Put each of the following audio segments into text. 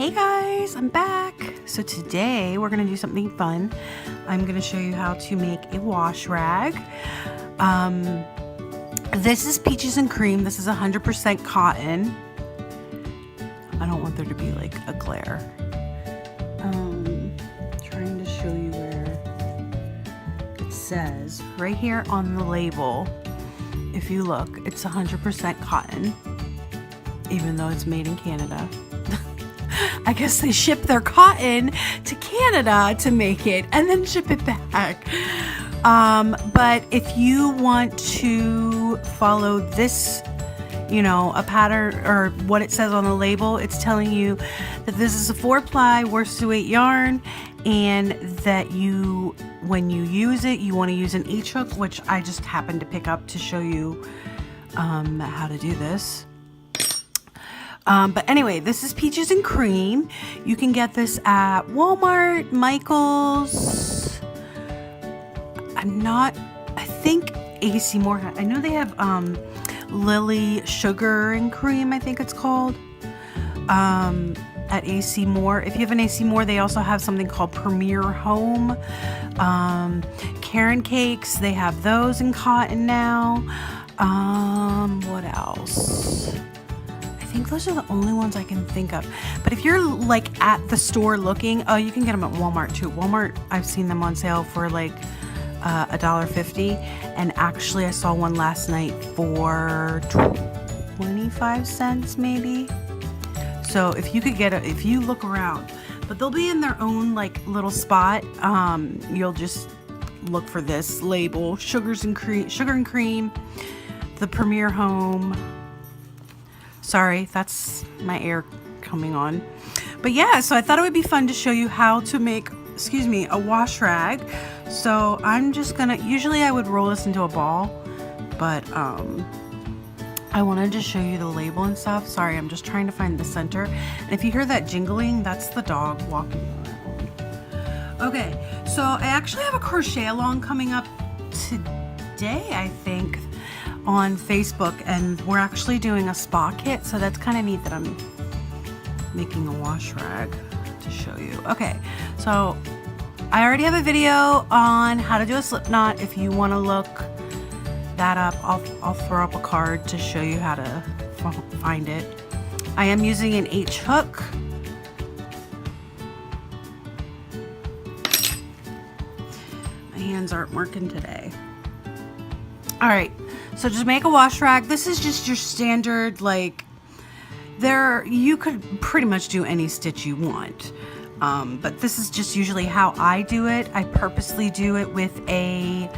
Hey guys, I'm back. So today we're going to do something fun. I'm going to show you how to make a wash rag. This is Peaches and Cream. This is 100% cotton. I don't want there to be like a glare. Trying to show you where it says right here on the label. If you look, it's 100% cotton, even though it's made in Canada. I guess they ship their cotton to Canada to make it and then ship it back. But if you want to follow this, you know, a pattern or what it says on the label, it's telling you that this is a 4-ply worsted weight yarn, and that you, when you use it, you want to use an H hook, which I just happened to pick up to show you how to do this. But anyway, this is Peaches and Cream. You can get this at Walmart, Michael's. I think AC Moore. I know they have Lily Sugar and Cream, I think it's called, at AC Moore. If you have an AC Moore, they also have something called Premier Home. Karen Cakes, they have those in cotton now. What else? I think those are the only ones I can think of. But if you're like at the store looking, oh, you can get them at Walmart too. Walmart, I've seen them on sale for like $1.50, and actually I saw one last night for 25 cents maybe. So if you could get it, if you look around, but they'll be in their own like little spot. You'll just look for this label, sugar and cream, the Premier Home. Sorry, that's my air coming on. But yeah, so I thought it would be fun to show you how to make, a wash rag. So I'm just gonna, usually I would roll this into a ball, but I wanted to show you the label and stuff. Sorry, I'm just trying to find the center. And if you hear that jingling, that's the dog walking around. Okay, so I actually have a crochet along coming up today, I think, on Facebook, and we're actually doing a spa kit, so that's kind of neat that I'm making a wash rag to show you. Okay, so I already have a video on how to do a slip knot. If you want to look that up, I'll throw up a card to show you how to find it. I am using an H hook. My hands aren't working today. All right, so just make a wash rag. This is just your standard, like, you could pretty much do any stitch you want. But this is just usually how I do it. I purposely do it with a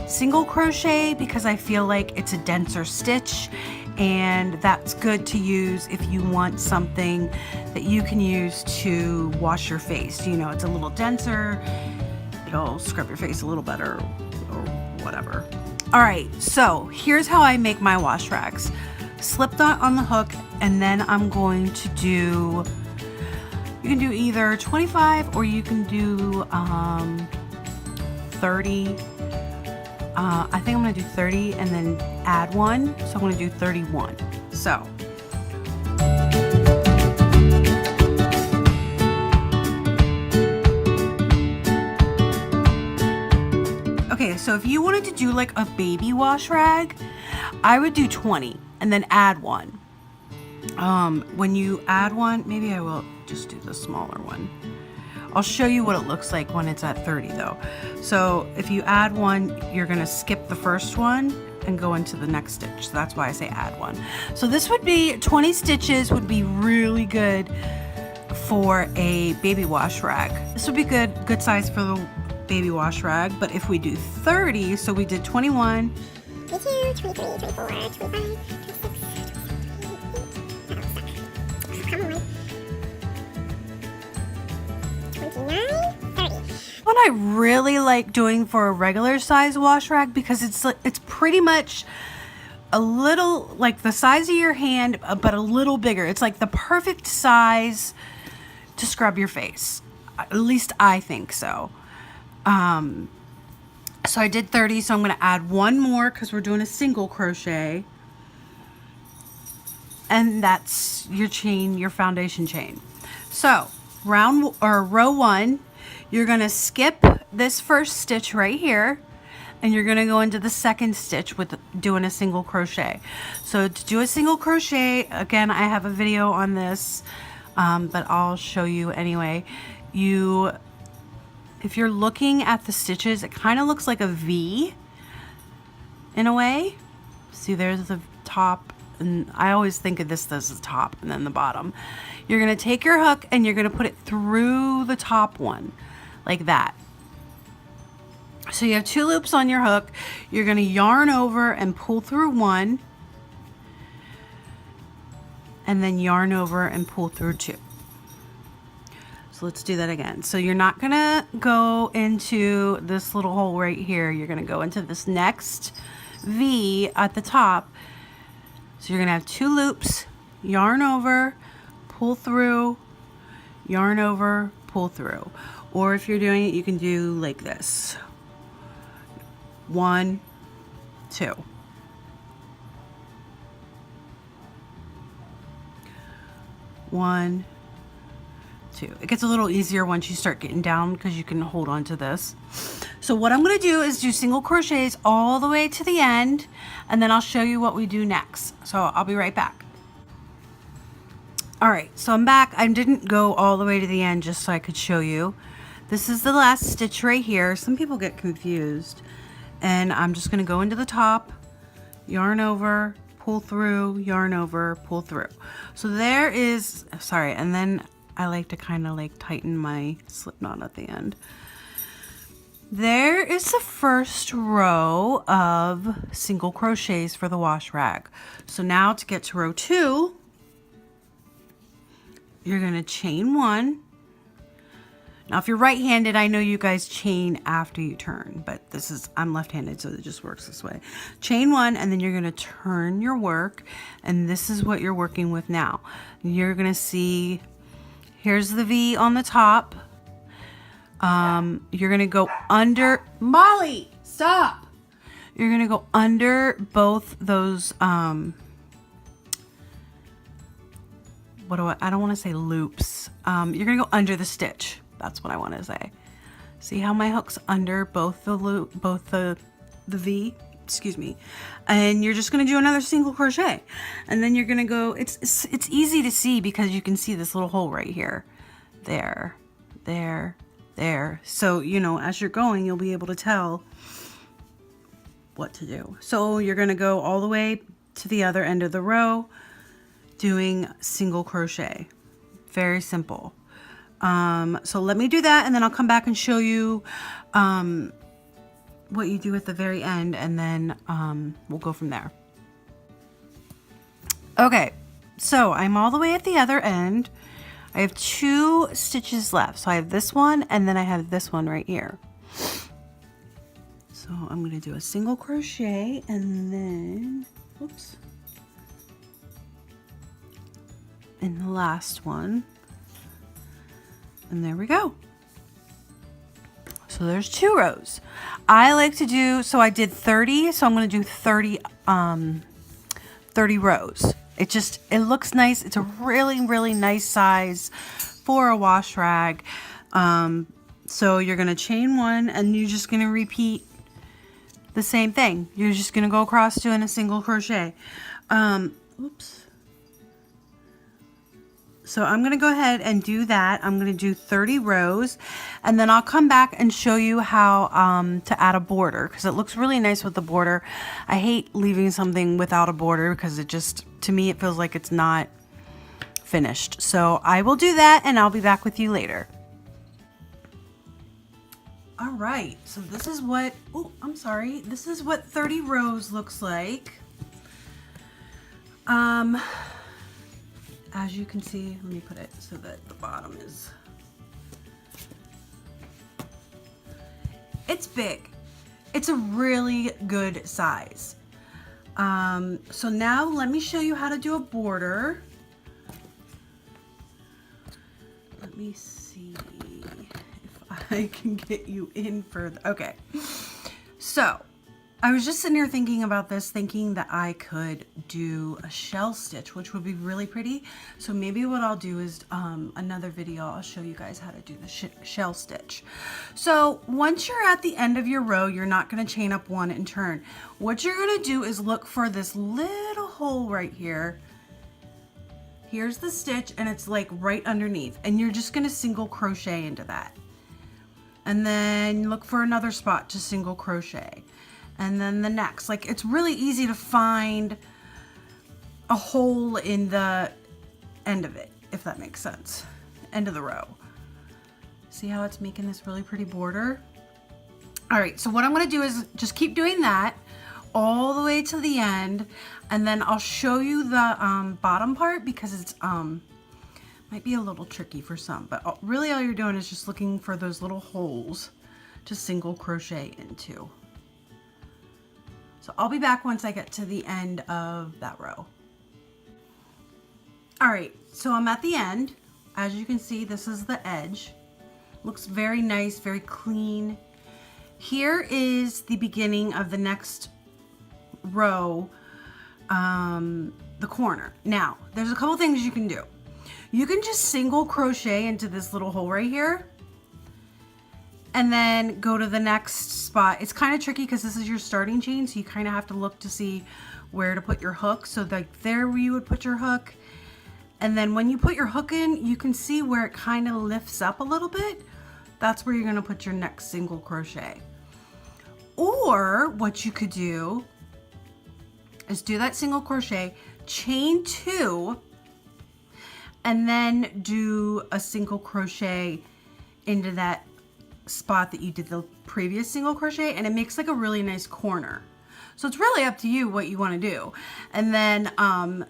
single crochet because I feel like it's a denser stitch, and that's good to use if you want something that you can use to wash your face. You know, it's a little denser, it'll scrub your face a little better or whatever. All right, so here's how I make my wash rags. Slip knot on the hook, and then I'm going to do, you can do either 25 or you can do 30. I think I'm gonna do 30 and then add one, so I'm gonna do 31. So. Okay, so if you wanted to do like a baby wash rag, I would do 20 and then add one. When you add one, maybe I will just do the smaller one. I'll show you what it looks like when it's at 30 though. So if you add one, you're gonna skip the first one and go into the next stitch. So that's why I say add one. So this would be 20 stitches, would be really good for a baby wash rag. This would be good size for the baby wash rag. But if we do 30, so we did 21, 22, 23, 24, 25, 26, 27, 29, 30. what I really like doing for a regular size wash rag, because it's pretty much a little like the size of your hand, but a little bigger. It's like the perfect size to scrub your face. At least I think so. So I did 30, so I'm going to add one more because we're doing a single crochet. And that's your chain, your foundation chain. So row 1, you're going to skip this first stitch right here, and you're going to go into the second stitch with doing a single crochet. So to do a single crochet, again, I have a video on this, but I'll show you anyway. If you're looking at the stitches, it kind of looks like a V in a way. See, there's the top, and I always think of this as the top and then the bottom. You're going to take your hook and you're going to put it through the top one like that. So you have 2 loops on your hook. You're going to yarn over and pull through 1, and then yarn over and pull through 2. So let's do that again. So you're not going to go into this little hole right here. You're going to go into this next V at the top. So you're going to have 2 loops, yarn over, pull through, yarn over, pull through. Or if you're doing it, you can do like this. 1, 2. 1, 2. It gets a little easier once you start getting down because you can hold on to this. So what I'm going to do is do single crochets all the way to the end, and then I'll show you what we do next. So I'll be right back. All right, so I'm back. I didn't go all the way to the end just so I could show you. This is the last stitch right here. Some people get confused. And I'm just going to go into the top, yarn over, pull through, yarn over, pull through. So there is, sorry, and then I like to kind of like tighten my slip knot at the end. There is the first row of single crochets for the wash rag. So now to get to row 2, you're going to chain 1. Now, if you're right-handed, I know you guys chain after you turn, but I'm left-handed, so it just works this way. Chain 1, and then you're going to turn your work, and this is what you're working with now. You're going to see, here's the V on the top. You're going to go under, Molly, stop! You're going to go under both those, I don't want to say loops. You're going to go under the stitch. That's what I want to say. See how my hook's under both the loop, both the V, excuse me. And you're just going to do another single crochet. And then you're going to go, it's easy to see because you can see this little hole right here. There, there, there. So, you know, as you're going, you'll be able to tell what to do. So you're going to go all the way to the other end of the row doing single crochet. Very simple. So let me do that, and then I'll come back and show you what you do at the very end, and then we'll go from there. Okay, so I'm all the way at the other end. I have 2 stitches left. So I have this one, and then I have this one right here. So I'm going to do a single crochet, and then, oops, in the last one. And there we go. So there's 2 rows. I like to do, so I did 30, so I'm going to do 30 rows. It looks nice. It's a really, really nice size for a wash rag. So you're going to chain 1, and you're just going to repeat the same thing. You're just going to go across doing a single crochet. Oops. So I'm going to go ahead and do that. I'm going to do 30 rows, and then I'll come back and show you how to add a border, because it looks really nice with the border. I hate leaving something without a border because it just, to me, it feels like it's not finished. So I will do that, and I'll be back with you later. All right, so this is what, this is what 30 rows looks like. As you can see, let me put it so that the bottom is, it's big. It's a really good size. So now let me show you how to do a border. Let me see if I can get you in further. Okay, so I was just sitting here thinking about this, thinking that I could do a shell stitch, which would be really pretty. So maybe what I'll do is another video, I'll show you guys how to do the shell stitch. So once you're at the end of your row, you're not going to chain up one and turn. What you're going to do is look for this little hole right here. Here's the stitch, and it's like right underneath, and you're just going to single crochet into that. And then look for another spot to single crochet. And then the next, like, it's really easy to find a hole in the end of it, if that makes sense. End of the row. See how it's making this really pretty border? All right, so what I'm gonna do is just keep doing that all the way to the end, and then I'll show you the bottom part because it's might be a little tricky for some, but really all you're doing is just looking for those little holes to single crochet into. So I'll be back once I get to the end of that row. All right, so I'm at the end. As you can see, this is the edge. Looks very nice, very clean. Here is the beginning of the next row, the corner. Now, there's a couple things you can do. You can just single crochet into this little hole right here, and then go to the next spot. It's kind of tricky because this is your starting chain, so you kind of have to look to see where to put your hook. So like there where you would put your hook, and then when you put your hook in, you can see where it kind of lifts up a little bit. That's where you're going to put your next single crochet. Or what you could do is do that single crochet, chain 2, and then do a single crochet into that spot that you did the previous single crochet, and it makes like a really nice corner. So it's really up to you what you want to do. And then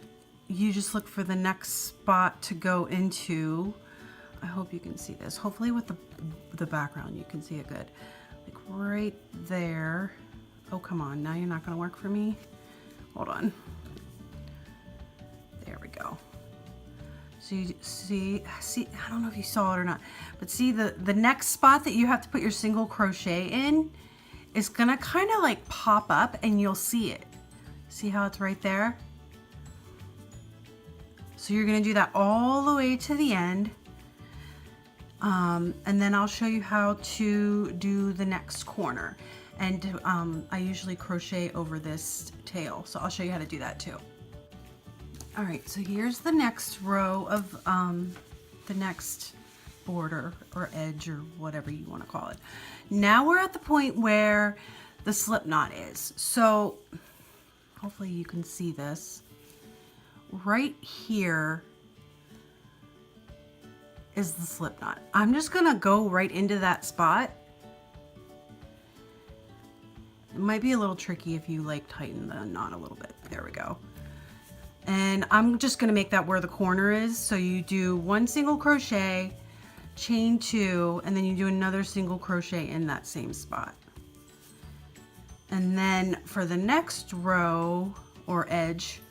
you just look for the next spot to go into. I hope you can see this. Hopefully with the background you can see it good. Like right there. Oh, come on, now you're not going to work for me. Hold on. There we go. So you see, I don't know if you saw it or not, but see the next spot that you have to put your single crochet in is gonna kind of like pop up, and you'll see it. See how it's right there? So you're gonna do that all the way to the end. And then I'll show you how to do the next corner. And I usually crochet over this tail, so I'll show you how to do that too. All right, so here's the next row of the next border or edge or whatever you want to call it. Now we're at the point where the slip knot is. So hopefully you can see this. Right here is the slip knot. I'm just gonna go right into that spot. It might be a little tricky if you like tighten the knot a little bit. There we go. And I'm just gonna make that where the corner is. So you do one single crochet, chain 2, and then you do another single crochet in that same spot. And then for the next row or edge,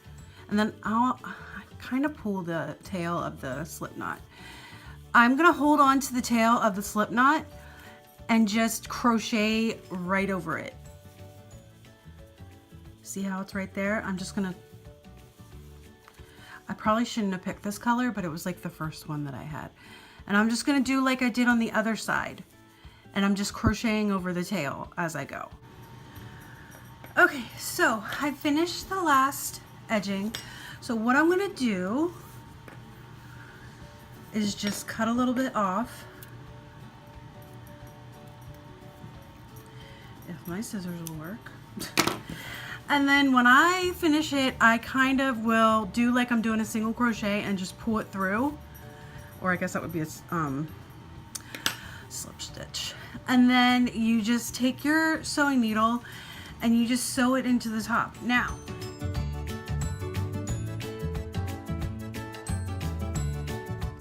and then I'll kind of pull the tail of the slip knot. I'm gonna hold on to the tail of the slip knot and just crochet right over it. See how it's right there? I'm just gonna, I probably shouldn't have picked this color, but it was like the first one that I had. And I'm just gonna do like I did on the other side. And I'm just crocheting over the tail as I go. Okay, so I finished the last edging. So what I'm gonna do is just cut a little bit off. If my scissors will work. And then when I finish it, I kind of will do like I'm doing a single crochet and just pull it through. Or I guess that would be a slip stitch. And then you just take your sewing needle and you just sew it into the top. Now,